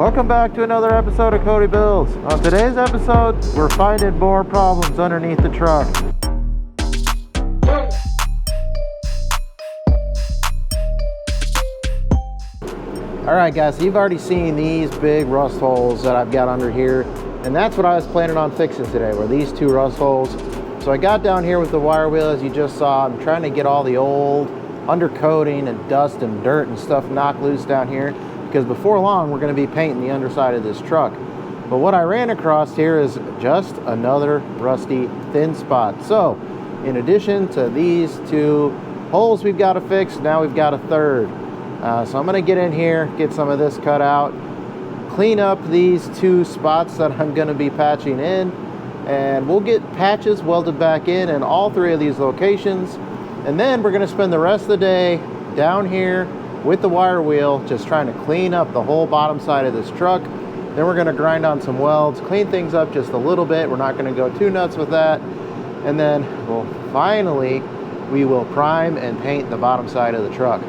Welcome back to another episode of Cody Builds. On today's episode, we're finding more problems underneath the truck. Alright guys, so you've already seen these big rust holes that I've got under here, and that's what I was planning on fixing today, were these two rust holes. So I got down here with the wire wheel, as you just saw. I'm trying to get all the old undercoating and dust and dirt and stuff knocked loose down here, because before long we're going to be painting the underside of this truck. But what I ran across here is just another rusty thin spot. So in addition to these two holes we've got to fix, now we've got a third. So I'm going to get in here, get some of this cut out, clean up these two spots that I'm going to be patching in, and we'll get patches welded back in all three of these locations. And then we're going to spend the rest of the day down here with the wire wheel, just trying to clean up the whole bottom side of this truck. Then we're going to grind on some welds, clean things up just a little bit. We're not going to go too nuts with that. And then we will prime and paint the bottom side of the truck.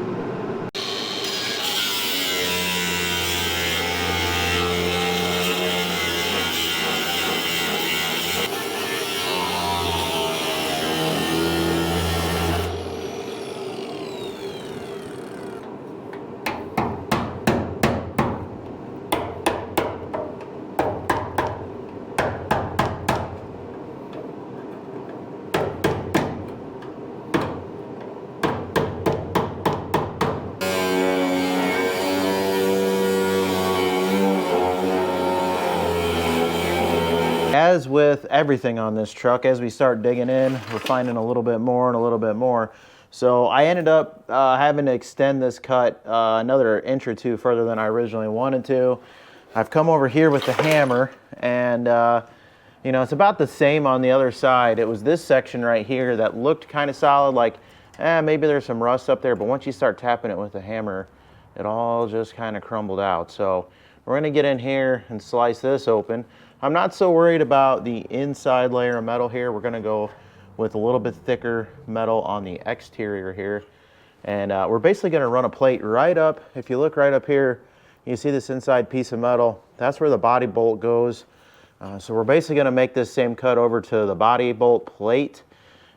As with everything on this truck, as we start digging in, we're finding a little bit more and a little bit more. So I ended up having to extend this cut another inch or two further than I originally wanted to. I've come over here with the hammer, and you know, it's about the same on the other side. It was this section right here that looked kind of solid, like maybe there's some rust up there, but once you start tapping it with the hammer, it all just kind of crumbled out. So we're going to get in here and slice this open. I'm not so worried about the inside layer of metal here. We're going to go with a little bit thicker metal on the exterior here. And we're basically going to run a plate right up. If you look right up here, you see this inside piece of metal. That's where the body bolt goes. So we're basically going to make this same cut over to the body bolt plate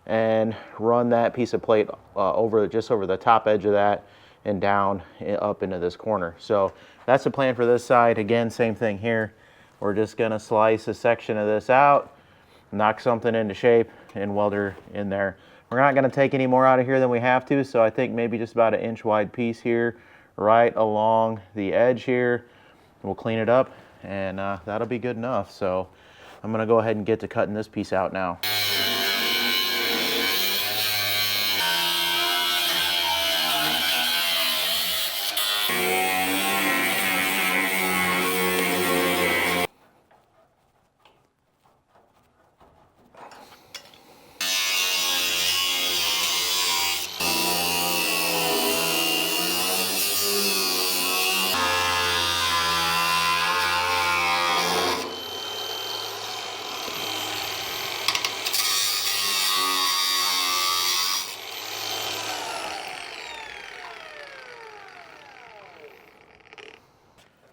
and run that piece of plate just over the top edge of that and down up into this corner. So that's the plan for this side. Again, same thing here. We're just going to slice a section of this out, knock something into shape, and weld her in there. We're not going to take any more out of here than we have to, so I think maybe just about an inch wide piece here right along the edge here. We'll clean it up, and that'll be good enough. So I'm going to go ahead and get to cutting this piece out now.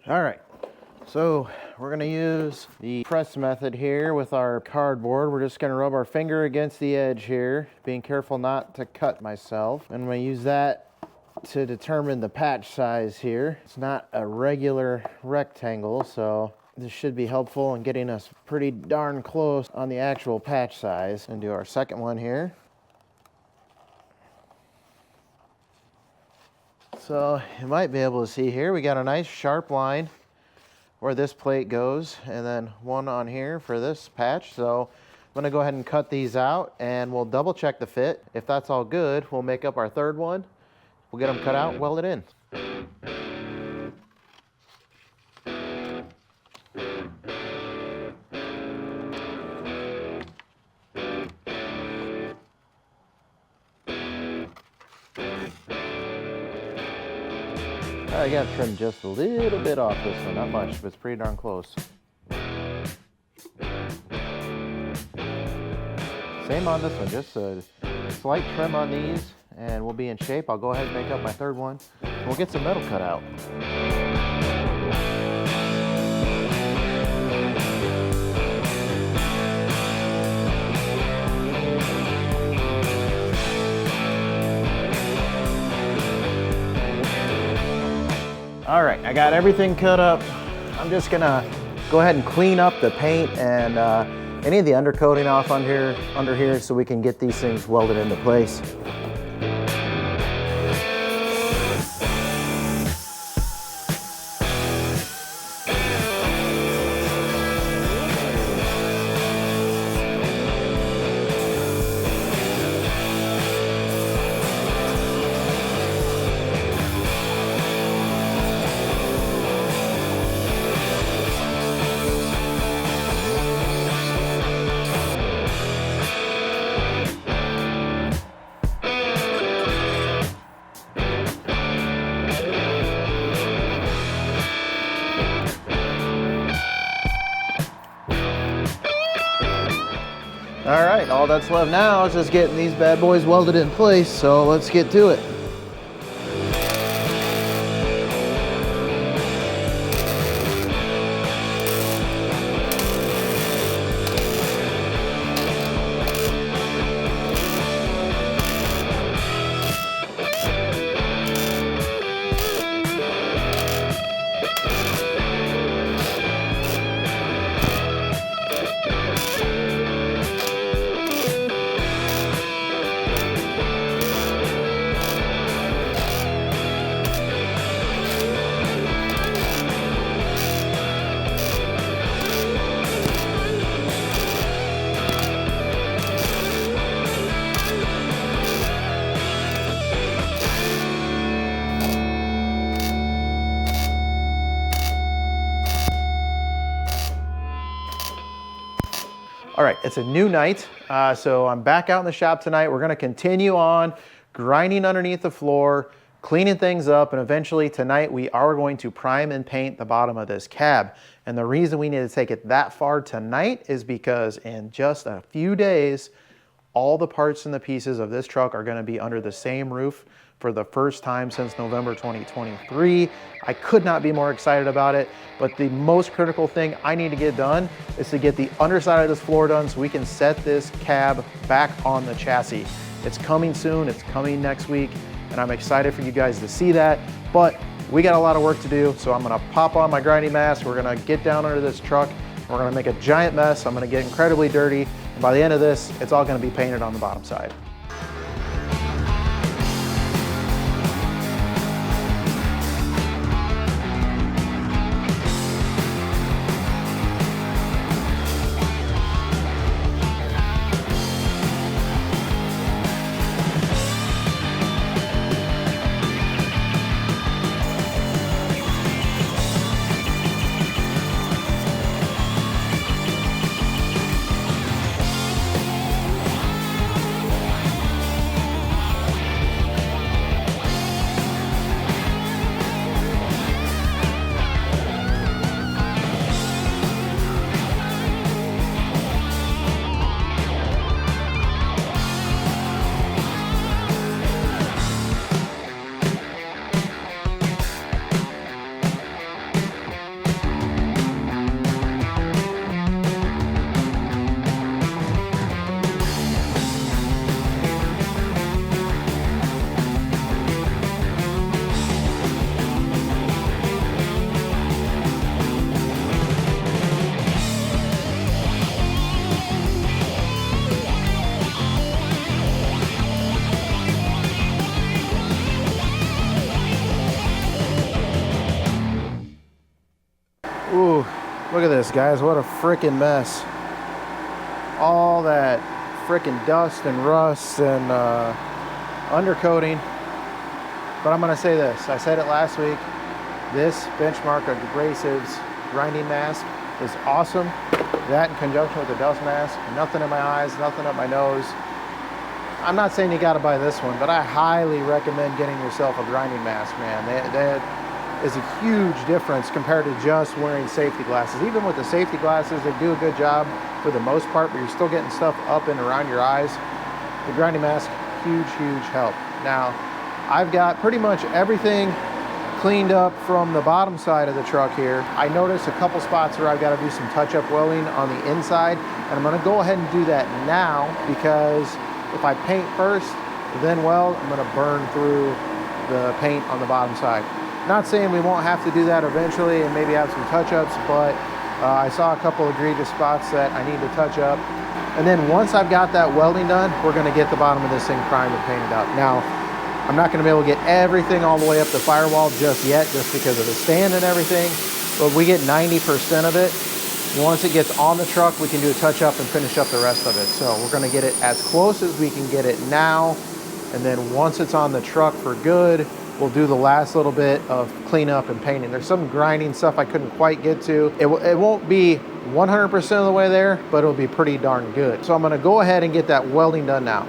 All right, so we're going to use the press method here with our cardboard. We're just going to rub our finger against the edge here, being careful not to cut myself. And I'm going to use that to determine the patch size here. It's not a regular rectangle, so this should be helpful in getting us pretty darn close on the actual patch size. And do our second one here. So you might be able to see here, we got a nice sharp line where this plate goes, and then one on here for this patch. So I'm going to go ahead and cut these out, and we'll double check the fit. If that's all good, we'll make up our third one. We'll get them cut out, weld it in. I got to trim just a little bit off this one, not much, but it's pretty darn close. Same on this one, just a slight trim on these, and we'll be in shape. I'll go ahead and make up my third one. We'll get some metal cut out. All right, I got everything cut up. I'm just gonna go ahead and clean up the paint and any of the undercoating off under here so we can get these things welded into place. All right, all that's left now is just getting these bad boys welded in place, so let's get to it. All right, it's a new night, so I'm back out in the shop tonight. We're gonna continue on grinding underneath the floor, cleaning things up, and eventually tonight we are going to prime and paint the bottom of this cab. And the reason we need to take it that far tonight is because in just a few days, all the parts and the pieces of this truck are gonna be under the same roof for the first time since November 2023. I could not be more excited about it, but the most critical thing I need to get done is to get the underside of this floor done so we can set this cab back on the chassis. It's coming soon, it's coming next week, and I'm excited for you guys to see that, but we got a lot of work to do, so I'm gonna pop on my grinding mask, we're gonna get down under this truck, we're gonna make a giant mess, I'm gonna get incredibly dirty, and by the end of this, it's all gonna be painted on the bottom side. Ooh, look at this, guys. What a freaking mess. All that freaking dust and rust and undercoating. But I'm going to say this. I said it last week. This Benchmark Abrasives grinding mask is awesome. That in conjunction with the dust mask. Nothing in my eyes, nothing up my nose. I'm not saying you got to buy this one, but I highly recommend getting yourself a grinding mask, man. That is a huge difference compared to just wearing safety glasses. Even with the safety glasses, they do a good job for the most part, but you're still getting stuff up and around your eyes. The grinding mask, huge, huge help. Now, I've got pretty much everything cleaned up from the bottom side of the truck here. I noticed a couple spots where I've got to do some touch-up welding on the inside, and I'm going to go ahead and do that now because if I paint first, then weld, I'm going to burn through the paint on the bottom side. Not saying we won't have to do that eventually and maybe have some touch-ups, but I saw a couple egregious spots that I need to touch up. And then once I've got that welding done, we're gonna get the bottom of this thing primed and painted up. Now, I'm not gonna be able to get everything all the way up the firewall just yet, just because of the stand and everything, but we get 90% of it. Once it gets on the truck, we can do a touch up and finish up the rest of it. So we're gonna get it as close as we can get it now. And then once it's on the truck for good, we'll do the last little bit of cleanup and painting. There's some grinding stuff I couldn't quite get to. It won't be 100% of the way there, but it'll be pretty darn good. So I'm gonna go ahead and get that welding done now.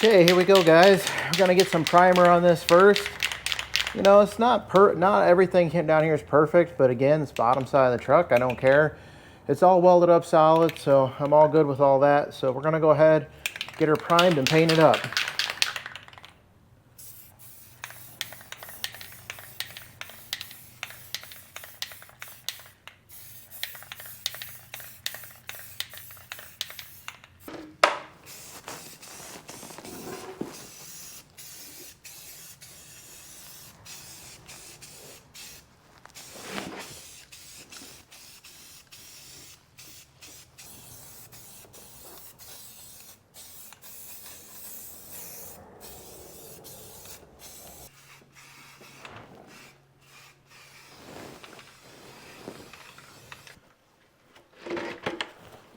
Okay, here we go, guys. We're gonna get some primer on this first. You know, it's not everything down here is perfect, but again, it's bottom side of the truck. I don't care. It's all welded up solid, so I'm all good with all that. So we're gonna go ahead, get her primed and painted up.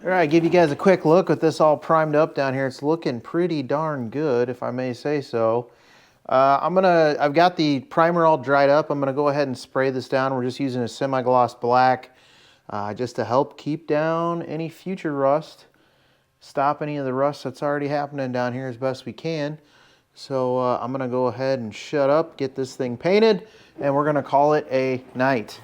All right, give you guys a quick look with this all primed up down here. It's looking pretty darn good, if I may say so. I've got the primer all dried up. I'm gonna go ahead and spray this down. We're just using a semi-gloss black just to help keep down any future rust, stop any of the rust that's already happening down here as best we can. So I'm gonna go ahead and shut up, get this thing painted, and we're gonna call it a night.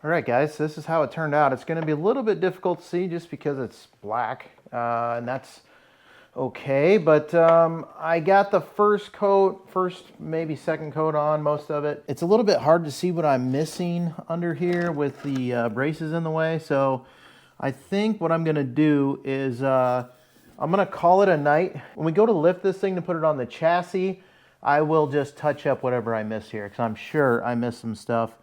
All right, guys, this is how it turned out. It's going to be a little bit difficult to see just because it's black, and that's okay. But I got the first maybe second coat on most of it. It's a little bit hard to see what I'm missing under here with the braces in the way. So I think what I'm going to do is I'm going to call it a night. When we go to lift this thing to put it on the chassis, I will just touch up whatever I miss here, because I'm sure I missed some stuff.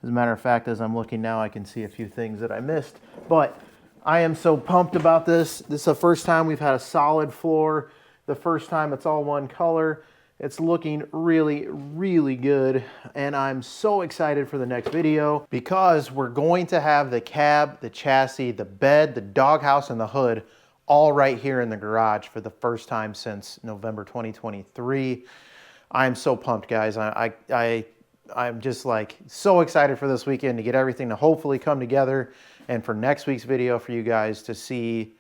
As a matter of fact, as I'm looking now, I can see a few things that I missed. But I am so pumped about this. This is the first time we've had a solid floor. The first time it's all one color. It's looking really, really good. And I'm so excited for the next video because we're going to have the cab, the chassis, the bed, the doghouse, and the hood all right here in the garage for the first time since November 2023. I'm so pumped, guys. I'm just like so excited for this weekend to get everything to hopefully come together, and for next week's video for you guys to see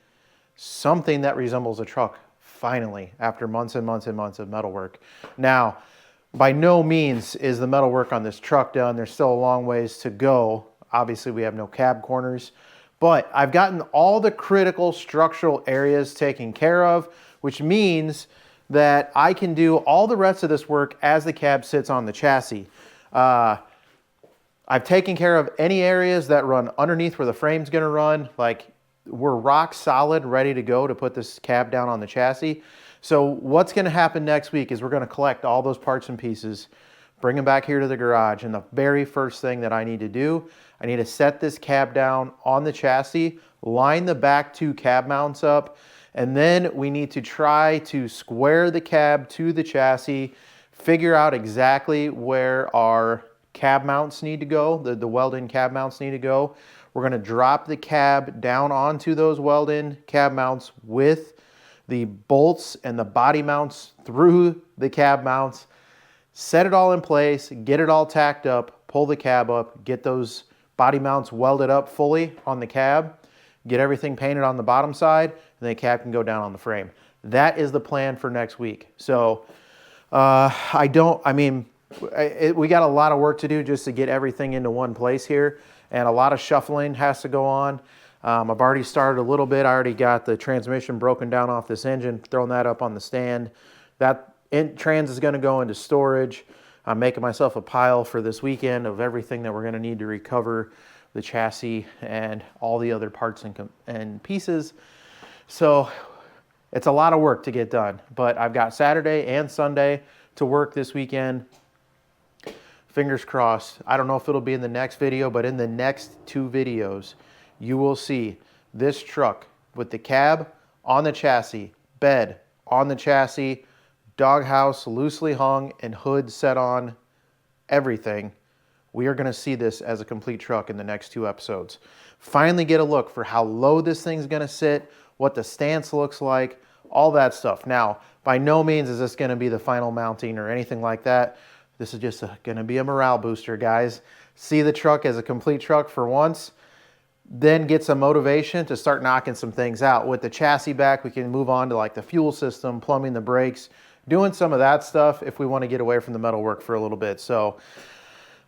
something that resembles a truck finally after months and months and months of metalwork. Now, by no means is the metalwork on this truck done. There's still a long ways to go. Obviously, we have no cab corners, but I've gotten all the critical structural areas taken care of, which means that I can do all the rest of this work as the cab sits on the chassis. I've taken care of any areas that run underneath where the frame's gonna run. Like, we're rock solid, ready to go to put this cab down on the chassis. So what's gonna happen next week is we're gonna collect all those parts and pieces, bring them back here to the garage, and the very first thing that I need to do, I need to set this cab down on the chassis, line the back two cab mounts up, and then we need to try to square the cab to the chassis, figure out exactly where our cab mounts need to go, the welding cab mounts need to go. We're gonna drop the cab down onto those welding cab mounts with the bolts and the body mounts through the cab mounts, set it all in place, get it all tacked up, pull the cab up, get those body mounts welded up fully on the cab, get everything painted on the bottom side, and the cab can go down on the frame. That is the plan for next week. So we got a lot of work to do just to get everything into one place here, and a lot of shuffling has to go on. I've already started a little bit. I already got the transmission broken down off this engine, throwing that up on the stand. That trans is going to go into storage. I'm making myself a pile for this weekend of everything that we're going to need to recover the chassis and all the other parts and pieces. So it's a lot of work to get done, but I've got Saturday and Sunday to work this weekend. Fingers crossed. I don't know if it'll be in the next video, but in the next two videos, you will see this truck with the cab on the chassis, bed on the chassis, doghouse loosely hung, and hood set on, everything. We are going to see this as a complete truck in the next two episodes. Finally get a look for how low this thing's going to sit, what the stance looks like, all that stuff. Now, by no means is this going to be the final mounting or anything like that. This is just going to be a morale booster, guys. See the truck as a complete truck for once, then get some motivation to start knocking some things out. With the chassis back, we can move on to like the fuel system, plumbing the brakes, doing some of that stuff if we want to get away from the metal work for a little bit. So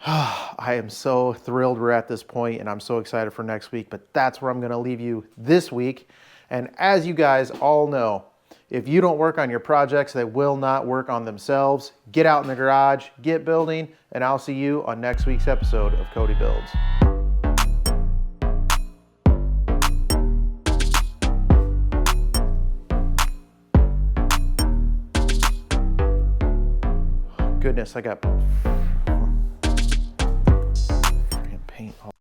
I am so thrilled we're at this point, and I'm so excited for next week, but that's where I'm going to leave you this week. And as you guys all know, if you don't work on your projects, they will not work on themselves. Get out in the garage, get building, and I'll see you on next week's episode of Cody Builds. Goodness, I got